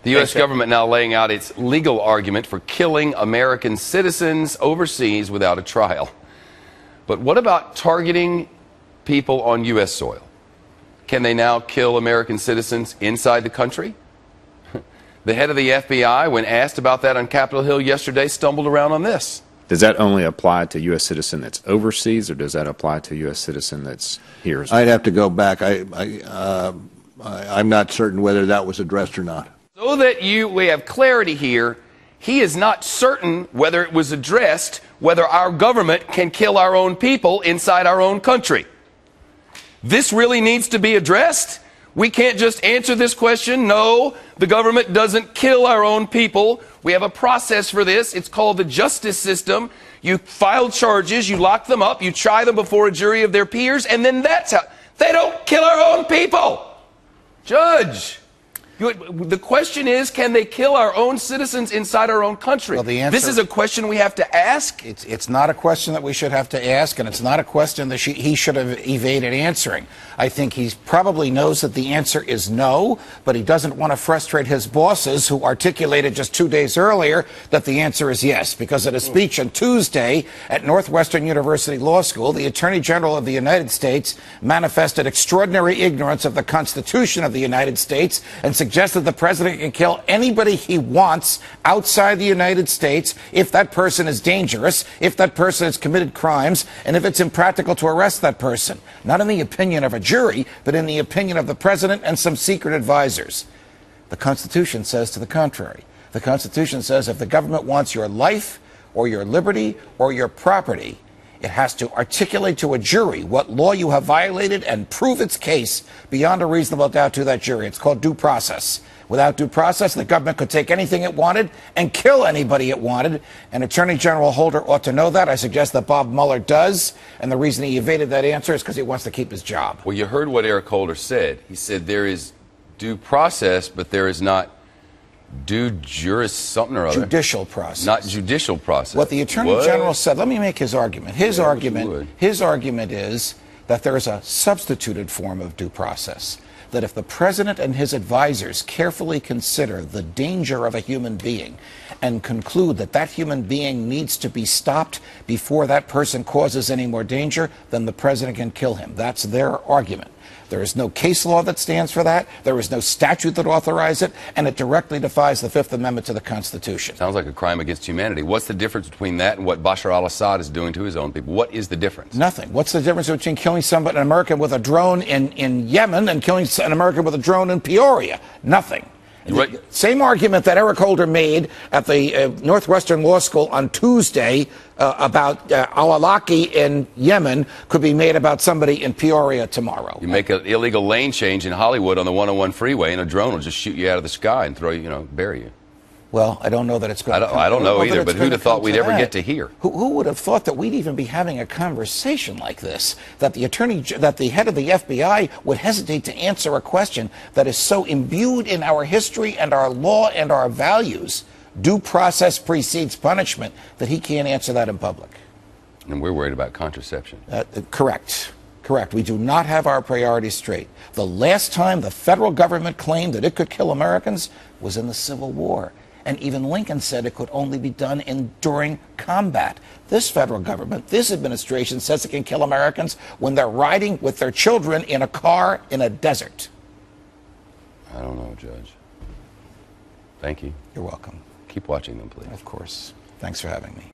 The U.S. government now laying out its legal argument for killing American citizens overseas without a trial. But what about targeting people on U.S. soil? Can they now kill American citizens inside the country? The head of the FBI, when asked about that on Capitol Hill yesterday, stumbled around on this. Does that only apply to U.S. citizen that's overseas, or does that apply to U.S. citizen that's here as well? I'd have to go back. I'm not certain whether that was addressed or not. So that we have clarity here, he is not certain whether it was addressed, whether our government can kill our own people inside our own country. This really needs to be addressed. We can't just answer this question. No, the government doesn't kill our own people. We have a process for this. It's called the justice system. You file charges, you lock them up, you try them before a jury of their peers, and then that's how. They don't kill our own people. Judge, the question is, can they kill our own citizens inside our own country? Well, the answer, this is a question we have to ask. It's not a question that we should have to ask, and it's not a question that he should have evaded answering. I think he probably knows that the answer is no, but he doesn't want to frustrate his bosses, who articulated just 2 days earlier that the answer is yes. Because at a speech on Tuesday at Northwestern University Law School, the Attorney General of the United States manifested extraordinary ignorance of the Constitution of the United States and suggested the president can kill anybody he wants outside the United States if that person is dangerous, if that person has committed crimes, and if it's impractical to arrest that person. Not in the opinion of a jury, but in the opinion of the president and some secret advisors. The Constitution says to the contrary. The Constitution says if the government wants your life or your liberty or your property, it has to articulate to a jury what law you have violated and prove its case beyond a reasonable doubt to that jury. It's called due process. Without due process, the government could take anything it wanted and kill anybody it wanted. And Attorney General Holder ought to know that. I suggest that Bob Mueller does. And the reason he evaded that answer is because he wants to keep his job. Well, you heard what Eric Holder said. He said there is due process, but there is not due juris something or other. Judicial process. Not judicial process. What the Attorney General said, let me make his argument. His argument is that there is a substituted form of due process. That if the president and his advisors carefully consider the danger of a human being and conclude that that human being needs to be stopped before that person causes any more danger, then the president can kill him. That's their argument. There is no case law that stands for that. There is no statute that authorizes it, and it directly defies the Fifth Amendment to the Constitution. Sounds like a crime against humanity. What's the difference between that and what Bashar al-Assad is doing to his own people? What is the difference? Nothing. What's the difference between killing somebody, an American with a drone in Yemen, and killing an American with a drone in Peoria? Nothing. Right. Same argument that Eric Holder made at the Northwestern Law School on Tuesday about al-Awlaki in Yemen could be made about somebody in Peoria tomorrow. You make an illegal lane change in Hollywood on the 101 freeway, and a drone will just shoot you out of the sky and bury you. Well, I don't know that it's going to I don't know either, but who'd have thought we'd ever get to hear? Who would have thought that we'd even be having a conversation like this? That the head of the FBI would hesitate to answer a question that is so imbued in our history and our law and our values, due process precedes punishment, that he can't answer that in public. And we're worried about contraception. Correct. Correct. We do not have our priorities straight. The last time the federal government claimed that it could kill Americans was in the Civil War. And even Lincoln said it could only be done during combat. This federal government, this administration says it can kill Americans when they're riding with their children in a car in a desert. I don't know, Judge. Thank you. You're welcome. Keep watching them, please. Of course. Thanks for having me.